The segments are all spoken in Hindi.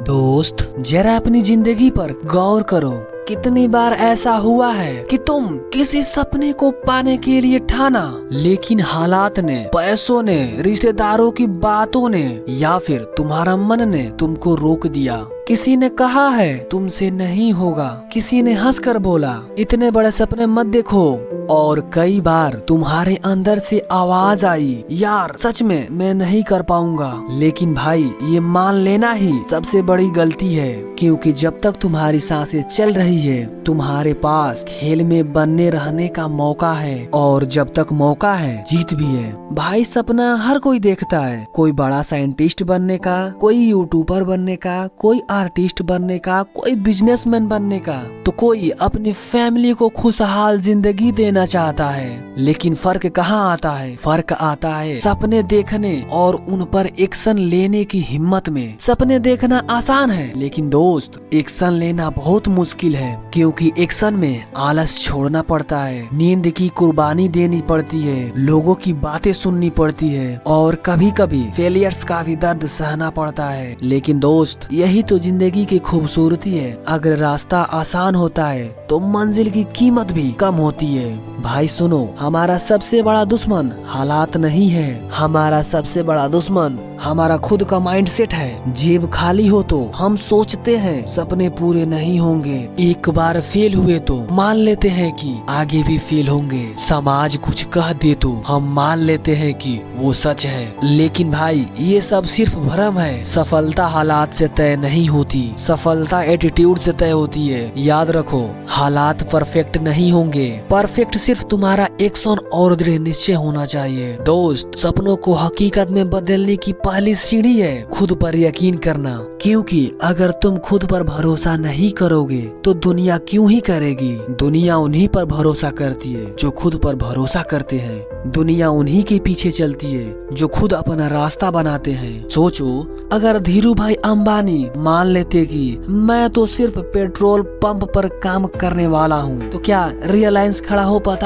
दोस्त, जरा अपनी जिंदगी पर गौर करो। कितनी बार ऐसा हुआ है कि तुम किसी सपने को पाने के लिए ठाना, लेकिन हालात ने, पैसों ने, रिश्तेदारों की बातों ने या फिर तुम्हारा मन ने तुमको रोक दिया। किसी ने कहा है तुमसे नहीं होगा, किसी ने हंसकर बोला इतने बड़े सपने मत देखो, और कई बार तुम्हारे अंदर से आवाज आई यार सच में मैं नहीं कर पाऊंगा। लेकिन भाई ये मान लेना ही सबसे बड़ी गलती है, क्योंकि जब तक तुम्हारी सांसें चल रही है तुम्हारे पास खेल में बनने रहने का मौका है, और जब तक मौका है जीत भी है। भाई सपना हर कोई देखता है, कोई बड़ा साइंटिस्ट बनने का, कोई यूट्यूबर बनने का, कोई आर्टिस्ट बनने का, कोई बिजनेसमैन बनने का, तो कोई अपनी फैमिली को खुशहाल जिंदगी देना चाहता है। लेकिन फर्क कहाँ आता है? फर्क आता है सपने देखने और उन पर एक्शन लेने की हिम्मत में। सपने देखना आसान है, लेकिन दोस्त एक्शन लेना बहुत मुश्किल है, क्योंकि एक्शन में आलस छोड़ना पड़ता है, नींद की कुर्बानी देनी पड़ती है, लोगों की बातें सुननी पड़ती है, और कभी कभी फेलियर्स का भी दर्द सहना पड़ता है। लेकिन दोस्त यही तो जिंदगी की खूबसूरती है। अगर रास्ता आसान होता है तो मंजिल की कीमत भी कम होती है। भाई सुनो, हमारा सबसे बड़ा दुश्मन हालात नहीं है, हमारा सबसे बड़ा दुश्मन हमारा खुद का माइंडसेट है। जेब खाली हो तो हम सोचते हैं सपने पूरे नहीं होंगे, एक बार फेल हुए तो मान लेते हैं कि आगे भी फेल होंगे, समाज कुछ कह दे तो हम मान लेते हैं कि वो सच है। लेकिन भाई ये सब सिर्फ भ्रम है। सफलता हालात से तय नहीं होती, सफलता एटीट्यूड से तय होती है। याद रखो, हालात परफेक्ट नहीं होंगे, परफेक्ट सिर्फ तुम्हारा एक्शन और दृढ़ निश्चय होना चाहिए। दोस्त सपनों को हकीकत में बदलने की पहली सीढ़ी है खुद पर यकीन करना, क्योंकि अगर तुम खुद पर भरोसा नहीं करोगे तो दुनिया क्यों ही करेगी। दुनिया उन्हीं पर भरोसा करती है जो खुद पर भरोसा करते हैं। दुनिया उन्हीं के पीछे चलती है जो खुद अपना रास्ता बनाते हैं। सोचो, अगर धीरू भाई अंबानी मान लेते कि मैं तो सिर्फ पेट्रोल पंप पर काम करने वाला हूँ, तो क्या रिलायंस खड़ा हो पाता?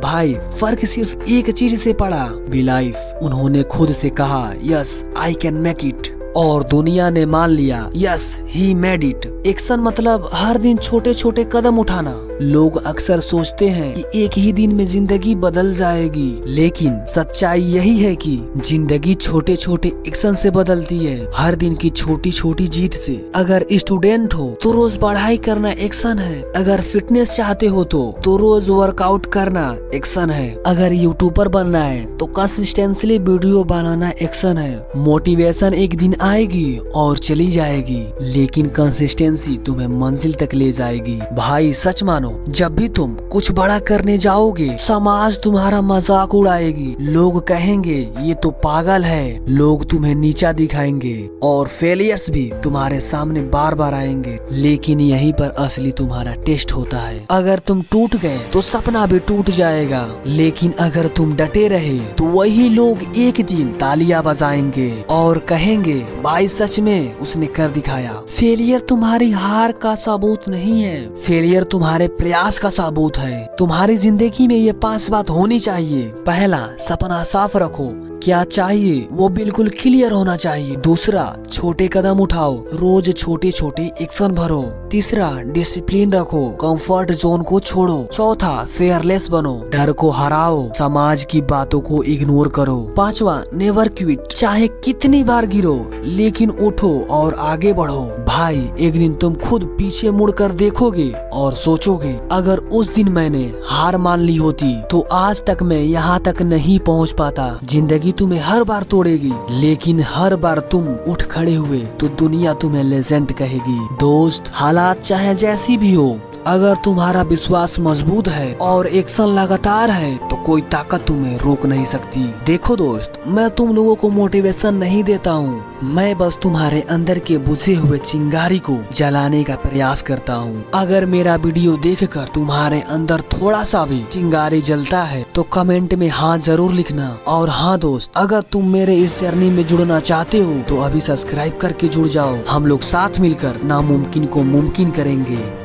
भाई फर्क सिर्फ एक चीज से पड़ा, बी लाइफ। उन्होंने खुद से कहा yes I can make it, और दुनिया ने मान लिया yes he made it. Action मतलब हर दिन छोटे छोटे कदम उठाना। लोग अक्सर सोचते हैं कि एक ही दिन में जिंदगी बदल जाएगी, लेकिन सच्चाई यही है कि जिंदगी छोटे छोटे एक्शन से बदलती है, हर दिन की छोटी छोटी जीत से। अगर स्टूडेंट हो तो रोज पढ़ाई करना एक्शन है, अगर फिटनेस चाहते हो तो रोज वर्कआउट करना एक्शन है, अगर यूट्यूबर बनना है तो कंसिस्टेंटली वीडियो बनाना एक्शन है। मोटिवेशन एक दिन आएगी और चली जाएगी, लेकिन कंसिस्टेंसी तुम्हें मंजिल तक ले जाएगी। भाई सच मानो, जब भी तुम कुछ बड़ा करने जाओगे समाज तुम्हारा मजाक उड़ाएगी, लोग कहेंगे ये तो पागल है, लोग तुम्हें नीचा दिखाएंगे, और फेलियर्स भी तुम्हारे सामने बार बार आएंगे। लेकिन यहीं पर असली तुम्हारा टेस्ट होता है। अगर तुम टूट गए तो सपना भी टूट जाएगा, लेकिन अगर तुम डटे रहे तो वही लोग एक दिन तालियां बजाएंगे और कहेंगे भाई सच में उसने कर दिखाया। फेलियर तुम्हारी हार का सबूत नहीं है, फेलियर तुम्हारे प्रयास का सबूत है। तुम्हारी जिंदगी में ये 5 बात होनी चाहिए। पहला, सपना साफ रखो, क्या चाहिए वो बिल्कुल क्लियर होना चाहिए। दूसरा, छोटे कदम उठाओ, रोज छोटे छोटे एक्शन भरो। तीसरा, डिसिप्लिन रखो, कंफर्ट जोन को छोड़ो। चौथा, फेयरलेस बनो, डर को हराओ, समाज की बातों को इग्नोर करो। पांचवा, नेवर क्विट, चाहे कितनी बार गिरो लेकिन उठो और आगे बढ़ो। भाई एक दिन तुम खुद पीछे मुड़कर देखोगे और सोचोगे अगर उस दिन मैंने हार मान ली होती तो आज तक मैं यहाँ तक नहीं पहुँच पाता। जिंदगी तुम्हें हर बार तोड़ेगी, लेकिन हर बार तुम उठ खड़े हुए तो दुनिया तुम्हें लेजेंड कहेगी। दोस्त हालात चाहे जैसी भी हो, अगर तुम्हारा विश्वास मजबूत है और एक्शन लगातार है तो कोई ताकत तुम्हें रोक नहीं सकती। देखो दोस्त, मैं तुम लोगों को मोटिवेशन नहीं देता हूँ, मैं बस तुम्हारे अंदर के बुझे हुए चिंगारी को जलाने का प्रयास करता हूँ। अगर मेरा वीडियो देखकर तुम्हारे अंदर थोड़ा सा भी चिंगारी जलता है तो कमेंट में हाँ जरूर लिखना। और हाँ दोस्त, अगर तुम मेरे इस जर्नी में जुड़ना चाहते हो तो अभी सब्सक्राइब करके जुड़ जाओ। हम लोग साथ मिलकर नामुमकिन को मुमकिन करेंगे।